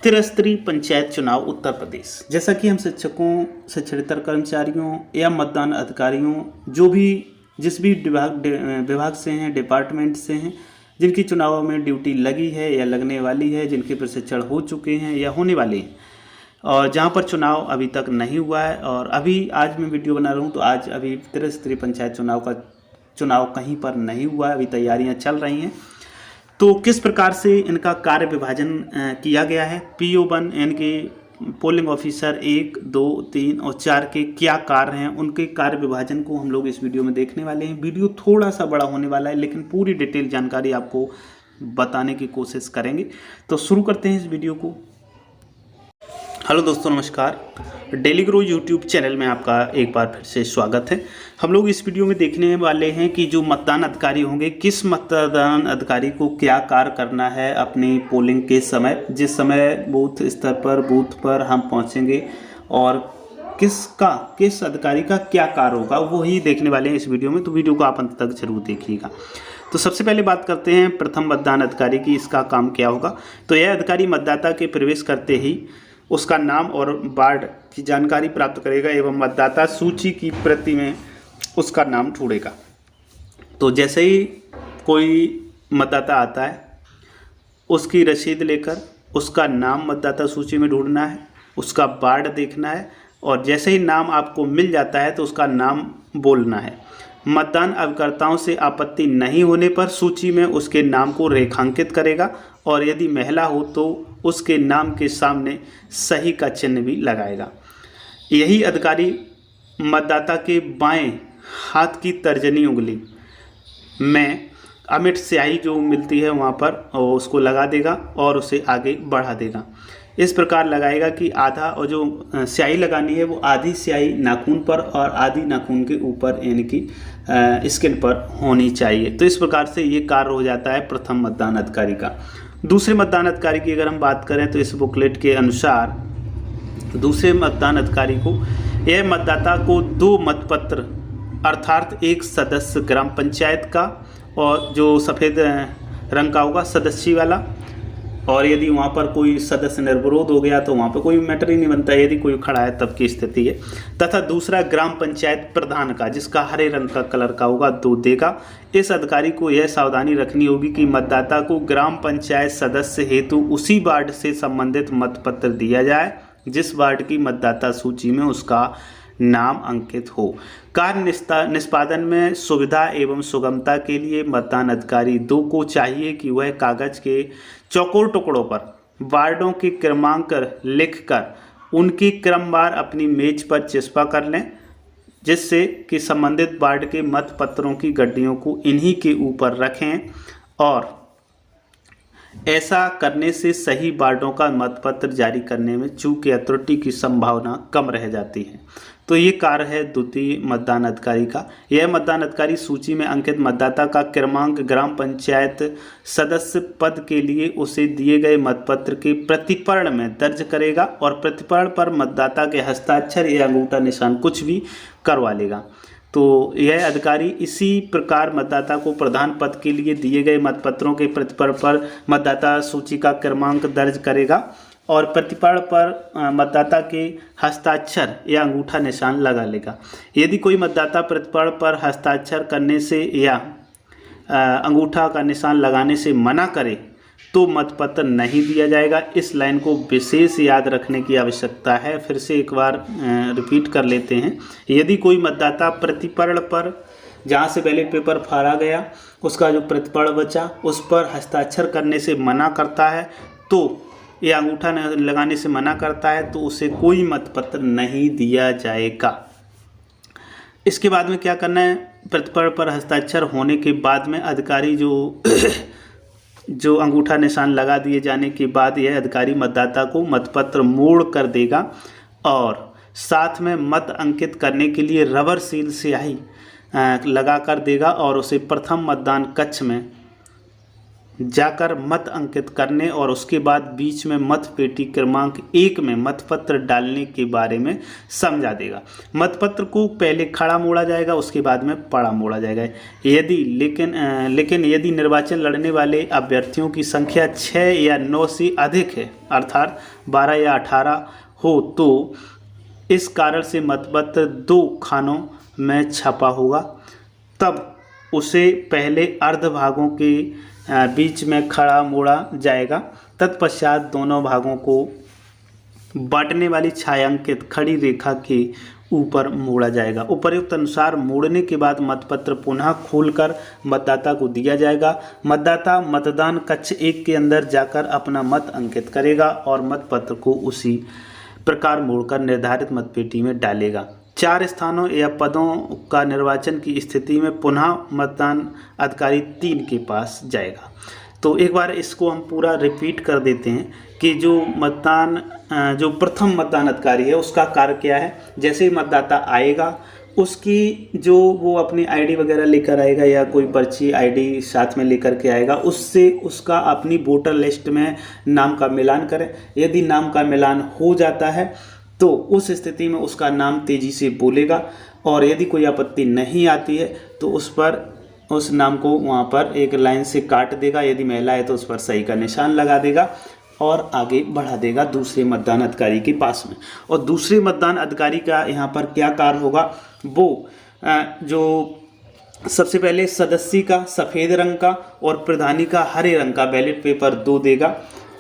त्रिस्तरीय पंचायत चुनाव उत्तर प्रदेश। जैसा कि हम शिक्षकों, शिक्षणेतर कर्मचारियों या मतदान अधिकारियों जो भी जिस भी विभाग से हैं, डिपार्टमेंट से हैं, जिनकी चुनावों में ड्यूटी लगी है या लगने वाली है, जिनके प्रशिक्षण हो चुके हैं या होने वाले हैं, और जहां पर चुनाव अभी तक नहीं हुआ है और अभी आज मैं वीडियो बना रहा हूं तो आज अभी त्रिस्तरीय पंचायत चुनाव कहीं पर नहीं हुआ है, अभी तैयारियां चल रही हैं। तो किस प्रकार से इनका कार्य विभाजन किया गया है, PO1 यानी कि पोलिंग ऑफिसर 1, 2, 3 और 4 के क्या कार्य हैं, उनके कार्य विभाजन को हम लोग इस वीडियो में देखने वाले हैं। वीडियो थोड़ा सा बड़ा होने वाला है लेकिन पूरी डिटेल जानकारी आपको बताने की कोशिश करेंगे। तो शुरू करते हैं इस वीडियो को। हेलो दोस्तों, नमस्कार। डेली ग्रो यूट्यूब चैनल में आपका एक बार फिर से स्वागत है। हम लोग इस वीडियो में देखने वाले हैं कि जो मतदान अधिकारी होंगे, किस मतदान अधिकारी को क्या कार्य करना है अपनी पोलिंग के समय, जिस समय बूथ स्तर पर बूथ पर हम पहुंचेंगे, और किस अधिकारी का क्या कार्य होगा वो ही देखने वाले हैं इस वीडियो में। तो वीडियो को आप अंत तक जरूर देखिएगा। तो सबसे पहले बात करते हैं प्रथम मतदान अधिकारी की, इसका काम क्या होगा। तो यह अधिकारी मतदाता के प्रवेश करते ही उसका नाम और वार्ड की जानकारी प्राप्त करेगा एवं मतदाता सूची की प्रति में उसका नाम ढूंढेगा। तो जैसे ही कोई मतदाता आता है, उसकी रसीद लेकर उसका नाम मतदाता सूची में ढूंढना है, उसका वार्ड देखना है, और जैसे ही नाम आपको मिल जाता है तो उसका नाम बोलना है। मतदान अभिकर्ताओं से आपत्ति नहीं होने पर सूची में उसके नाम को रेखांकित करेगा, और यदि महिला हो तो उसके नाम के सामने सही का चिन्ह भी लगाएगा। यही अधिकारी मतदाता के बाएं हाथ की तर्जनी उंगली में अमिट स्याही जो मिलती है वहाँ पर उसको लगा देगा और उसे आगे बढ़ा देगा। इस प्रकार लगाएगा कि आधा, और जो स्याही लगानी है वो आधी स्याही नाखून पर और आधी नाखून के ऊपर यानी कि स्किन पर होनी चाहिए। तो इस प्रकार से ये कार्य हो जाता है प्रथम मतदान अधिकारी का। दूसरे मतदान अधिकारी की अगर हम बात करें तो इस बुकलेट के अनुसार दूसरे मतदान अधिकारी को यह मतदाता को 2 मतपत्र अर्थात एक सदस्य ग्राम पंचायत का और जो सफ़ेद रंग का होगा सदस्य वाला, और यदि वहाँ पर कोई सदस्य निर्विरोध हो गया तो वहाँ पर कोई मैटर ही नहीं बनता, यदि कोई खड़ा है तब की स्थिति है। तथा दूसरा ग्राम पंचायत प्रधान का, जिसका हरे रंग का कलर का होगा, 2 देगा। इस अधिकारी को यह सावधानी रखनी होगी कि मतदाता को ग्राम पंचायत सदस्य हेतु उसी वार्ड से संबंधित मतपत्र दिया जाए जिस वार्ड की मतदाता सूची में उसका नाम अंकित हो। कार्य निष्पादन में सुविधा एवं सुगमता के लिए मतदान अधिकारी 2 को चाहिए कि वह कागज के चौकोर टुकड़ों पर वार्डों के क्रमांक लिखकर उनकी क्रमवार अपनी मेज पर चिपका कर लें, जिससे कि संबंधित वार्ड के मतपत्रों की गड्डियों को इन्हीं के ऊपर रखें, और ऐसा करने से सही वार्डों का मतपत्र जारी करने में चूक या त्रुटि की संभावना कम रह जाती है। तो ये कार्य है द्वितीय मतदान अधिकारी का। यह मतदान अधिकारी सूची में अंकित मतदाता का क्रमांक ग्राम पंचायत सदस्य पद के लिए उसे दिए गए मतपत्र के प्रतिपर्ण में दर्ज करेगा और प्रतिपर्ण पर मतदाता के हस्ताक्षर या अंगूठा निशान कुछ भी करवा लेगा। तो यह अधिकारी इसी प्रकार मतदाता को प्रधान पद के लिए दिए गए मतपत्रों के प्रतिपर्ण पर मतदाता सूची का क्रमांक दर्ज करेगा और प्रतिपर्ण पर मतदाता के हस्ताक्षर या अंगूठा निशान लगा लेगा। यदि कोई मतदाता प्रतिपर्ण पर हस्ताक्षर करने से या अंगूठा का निशान लगाने से मना करे तो मतपत्र नहीं दिया जाएगा। इस लाइन को विशेष याद रखने की आवश्यकता है। फिर से एक बार रिपीट कर लेते हैं। यदि कोई मतदाता प्रतिपर्ण पर, जहाँ से बैलेट पेपर फाड़ा गया उसका जो प्रतिपर्ण बचा, उस पर हस्ताक्षर करने से मना करता है तो या अंगूठा लगाने से मना करता है तो उसे कोई मतपत्र नहीं दिया जाएगा। इसके बाद में क्या करना है, प्रतिपत्र पर हस्ताक्षर होने के बाद में अधिकारी जो अंगूठा निशान लगा दिए जाने के बाद यह अधिकारी मतदाता को मतपत्र मोड़ कर देगा और साथ में मत अंकित करने के लिए रबर सील स्याही लगा कर देगा और उसे प्रथम मतदान कक्ष में जाकर मत अंकित करने और उसके बाद बीच में मत पेटी क्रमांक 1 में मतपत्र डालने के बारे में समझा देगा। मतपत्र को पहले खड़ा मोड़ा जाएगा, उसके बाद में पड़ा मोड़ा जाएगा। यदि लेकिन यदि निर्वाचन लड़ने वाले अभ्यर्थियों की संख्या 6 या 9 से अधिक है, अर्थात 12 या 18 हो, तो इस कारण से मतपत्र 2 खानों में छपा होगा, तब उसे पहले अर्धभागों के बीच में खड़ा मोड़ा जाएगा। तत्पश्चात दोनों भागों को बांटने वाली छायांकित खड़ी रेखा के ऊपर मोड़ा जाएगा। उपर्युक्त अनुसार मोड़ने के बाद मतपत्र पुनः खोलकर मतदाता को दिया जाएगा। मतदाता मतदान कक्ष 1 के अंदर जाकर अपना मत अंकित करेगा और मतपत्र को उसी प्रकार मोड़कर निर्धारित मतपेटी में डालेगा। 4 स्थानों या पदों का निर्वाचन की स्थिति में पुनः मतदान अधिकारी 3 के पास जाएगा। तो एक बार इसको हम पूरा रिपीट कर देते हैं कि जो प्रथम मतदान अधिकारी है उसका कार्य क्या है। जैसे ही मतदाता आएगा, उसकी जो वो अपनी आईडी वगैरह लेकर आएगा या कोई पर्ची आईडी साथ में लेकर के आएगा, उससे उसका अपनी वोटर लिस्ट में नाम का मिलान करें। यदि नाम का मिलान हो जाता है तो उस स्थिति में उसका नाम तेजी से बोलेगा, और यदि कोई आपत्ति नहीं आती है तो उस नाम को वहाँ पर एक लाइन से काट देगा। यदि महिला है तो उस पर सही का निशान लगा देगा और आगे बढ़ा देगा दूसरे मतदान अधिकारी के पास में। और दूसरे मतदान अधिकारी का यहाँ पर क्या कार्य होगा, वो जो सबसे पहले सदस्य का सफ़ेद रंग का और प्रधानी का हरे रंग का बैलेट पेपर 2 देगा,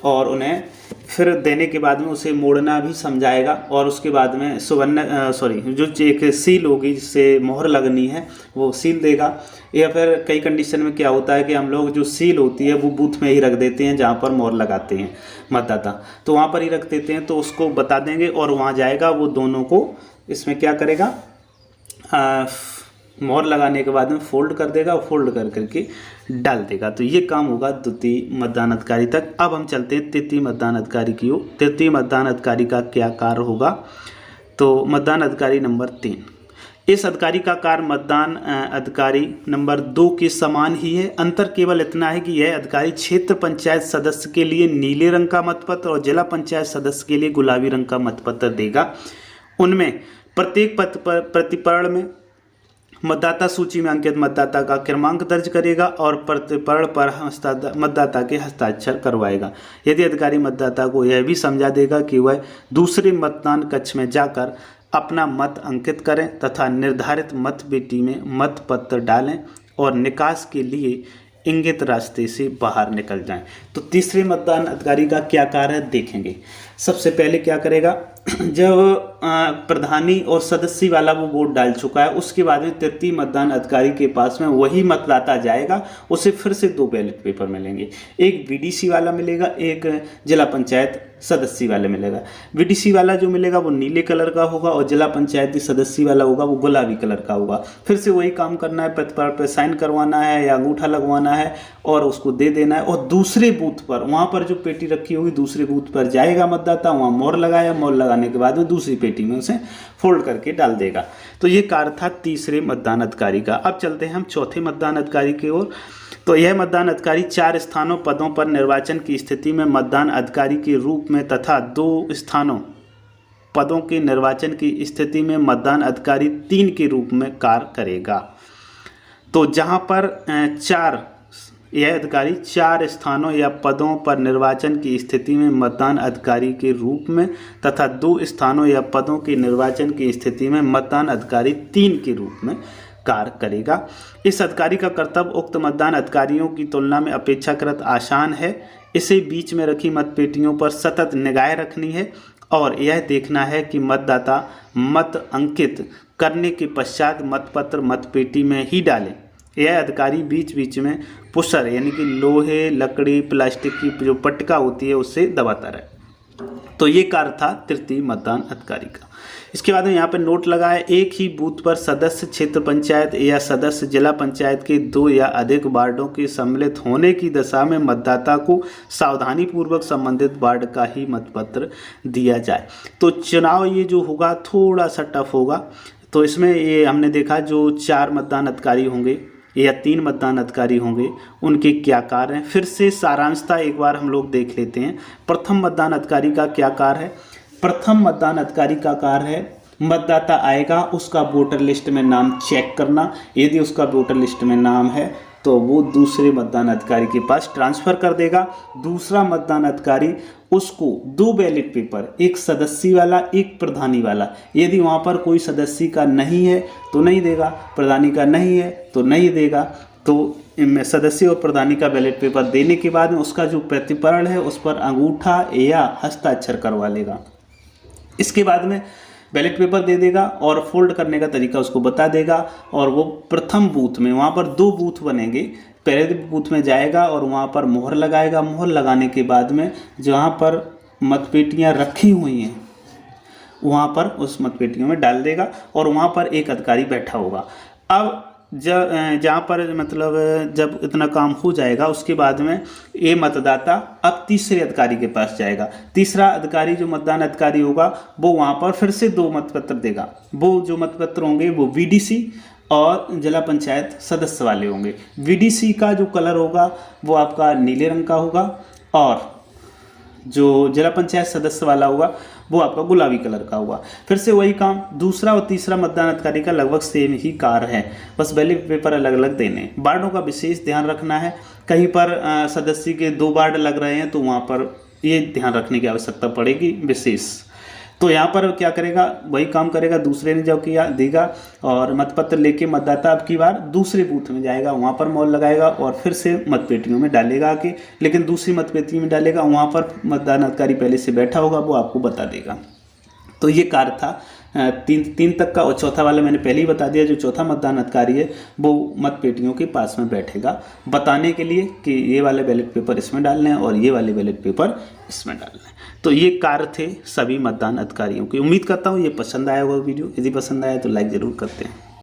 और उन्हें फिर देने के बाद में उसे मोड़ना भी समझाएगा। और उसके बाद में जो एक सील होगी जिससे मोहर लगनी है वो सील देगा। या फिर कई कंडीशन में क्या होता है कि हम लोग जो सील होती है वो बूथ में ही रख देते हैं, जहाँ पर मोहर लगाते हैं मतदाता, तो वहाँ पर ही रख देते हैं, तो उसको बता देंगे और वहाँ जाएगा। वो दोनों को इसमें क्या करेगा, मोहर लगाने के बाद में फोल्ड कर देगा और फोल्ड कर करके डाल देगा। तो ये काम होगा द्वितीय मतदान अधिकारी तक। अब हम चलते हैं तृतीय मतदान अधिकारी की ओर। तृतीय मतदान अधिकारी का क्या कार्य होगा, तो मतदान अधिकारी नंबर 3, इस अधिकारी का कार्य मतदान अधिकारी नंबर 2 के समान ही है। अंतर केवल इतना है कि यह अधिकारी क्षेत्र पंचायत सदस्य के लिए नीले रंग का मतपत्र और जिला पंचायत सदस्य के लिए गुलाबी रंग का मतपत्र देगा। उनमें प्रत्येक प्रतिपर्ण में मतदाता सूची में अंकित मतदाता का क्रमांक दर्ज करेगा और प्रतिपर्ण पर मतदाता के हस्ताक्षर करवाएगा। यदि अधिकारी मतदाता को यह भी समझा देगा कि वह दूसरे मतदान कक्ष में जाकर अपना मत अंकित करें तथा निर्धारित मत पेटी में मतपत्र डालें और निकास के लिए इंगित रास्ते से बाहर निकल जाएं। तो तीसरे मतदान अधिकारी का क्या कार्य है देखेंगे। सबसे पहले क्या करेगा, जब प्रधानी और सदस्य वाला वो वोट डाल चुका है, उसके बाद में तृतीय मतदान अधिकारी के पास में वही मतदाता जाएगा, उसे फिर से 2 बैलेट पेपर मिलेंगे, एक बीडीसी वाला मिलेगा, एक जिला पंचायत सदस्य वाला मिलेगा। बीडीसी वाला जो मिलेगा वो नीले कलर का होगा और जिला पंचायती सदस्य वाला होगा वो गुलाबी कलर का होगा। फिर से वही काम करना है, प्रतिपत्र पे साइन करवाना है या अंगूठा लगवाना है और उसको दे देना है। और दूसरे बूथ पर, वहाँ पर जो पेटी रखी होगी दूसरे बूथ पर जाएगा मतदाता, वहाँ मोहर लगाया, मोहर लगाने के बाद में दूसरी पेटी में उसे फोल्ड करके डाल देगा। तो ये कार्य था तीसरे मतदान अधिकारी का। अब चलते हैं हम चौथे मतदान अधिकारी की ओर। तो यह मतदान अधिकारी 4 स्थानों पदों पर निर्वाचन की स्थिति में मतदान अधिकारी के रूप में तथा 2 स्थानों पदों के निर्वाचन की स्थिति में मतदान अधिकारी 3 के रूप में कार्य करेगा। तो जहां पर यह अधिकारी 4 स्थानों या पदों पर निर्वाचन की स्थिति में मतदान अधिकारी के रूप में तथा 2 स्थानों या पदों के निर्वाचन की स्थिति में मतदान अधिकारी 3 के रूप में कार्य करेगा। इस अधिकारी का कर्तव्य उक्त मतदान अधिकारियों की तुलना में अपेक्षाकृत आसान है। इसे बीच में रखी मतपेटियों पर सतत निगाह रखनी है और यह देखना है कि मतदाता मत अंकित करने के पश्चात मतपत्र मतपेटी में ही डालें। यह अधिकारी बीच बीच में पुशर यानी कि लोहे, लकड़ी, प्लास्टिक की जो पट्टिका होती है उससे दबाता रहे। तो ये कार्य था तृतीय मतदान अधिकारी का। इसके बाद में यहाँ पर नोट लगा है, एक ही बूथ पर सदस्य क्षेत्र पंचायत या सदस्य जिला पंचायत के 2 या अधिक वार्डों के सम्मिलित होने की दशा में मतदाता को सावधानी पूर्वक संबंधित वार्ड का ही मतपत्र दिया जाए। तो चुनाव ये जो होगा थोड़ा सा टफ होगा। तो इसमें ये हमने देखा जो 4 मतदान अधिकारी होंगे या 3 मतदान अधिकारी होंगे, उनके क्या कार्य हैं। फिर से सारांशता एक बार हम लोग देख लेते हैं। प्रथम मतदान अधिकारी का क्या कार्य है। प्रथम मतदान अधिकारी का कार्य है, मतदाता आएगा, उसका वोटर लिस्ट में नाम चेक करना, यदि उसका वोटर लिस्ट में नाम है तो वो दूसरे मतदान अधिकारी के पास ट्रांसफ़र कर देगा। दूसरा मतदान अधिकारी उसको 2 बैलेट पेपर, एक सदस्य वाला एक प्रधानी वाला, यदि वहाँ पर कोई सदस्य का नहीं है तो नहीं देगा, प्रधानी का नहीं है तो नहीं देगा। तो सदस्य और प्रधानी का बैलेट पेपर देने के बाद में उसका जो प्रतिपूर्ण है उस पर अंगूठा या हस्ताक्षर करवा लेगा। इसके बाद में बैलेट पेपर दे देगा और फोल्ड करने का तरीका उसको बता देगा, और वो प्रथम बूथ में, वहाँ पर 2 बूथ बनेंगे, पहले बूथ में जाएगा और वहाँ पर मोहर लगाएगा। मोहर लगाने के बाद में जहाँ पर मतपेटियाँ रखी हुई हैं वहाँ पर उस मतपेटियों में डाल देगा और वहाँ पर एक अधिकारी बैठा होगा। अब जहाँ पर मतलब जब इतना काम हो जाएगा उसके बाद में ये मतदाता अब तीसरे अधिकारी के पास जाएगा। तीसरा अधिकारी जो मतदान अधिकारी होगा वो वहाँ पर फिर से 2 मतपत्र देगा। वो जो मतपत्र होंगे वो वीडीसी और जिला पंचायत सदस्य वाले होंगे। वीडीसी का जो कलर होगा वो आपका नीले रंग का होगा और जो जिला पंचायत सदस्य वाला होगा वो आपका गुलाबी कलर का होगा। फिर से वही काम, दूसरा और तीसरा मतदान अधिकारी का लगभग सेम ही कार्य है, बस बैलेट पेपर अलग अलग देने। वार्डों का विशेष ध्यान रखना है, कहीं पर सदस्य के 2 वार्ड लग रहे हैं तो वहाँ पर ये ध्यान रखने की आवश्यकता पड़ेगी विशेष। तो यहाँ पर क्या करेगा, वही काम करेगा दूसरे ने जो किया देगा, और मतपत्र लेके मतदाता अब की बार दूसरे बूथ में जाएगा, वहाँ पर मोहर लगाएगा और फिर से मतपेटियों में डालेगा आके, लेकिन दूसरी मतपेटी में डालेगा, वहाँ पर मतदान अधिकारी पहले से बैठा होगा, वो आपको बता देगा। तो ये कार्य था 3 तक का, और चौथा वाला मैंने पहले ही बता दिया। जो चौथा मतदान अधिकारी है वो मतपेटियों के पास में बैठेगा बताने के लिए कि ये वाले बैलेट पेपर इसमें डालने हैं और ये वाले बैलेट पेपर इसमें डालने हैं। तो ये कार्य थे सभी मतदान अधिकारियों की। उम्मीद करता हूँ ये पसंद आया होगा वीडियो। यदि पसंद आया तो लाइक ज़रूर करते हैं।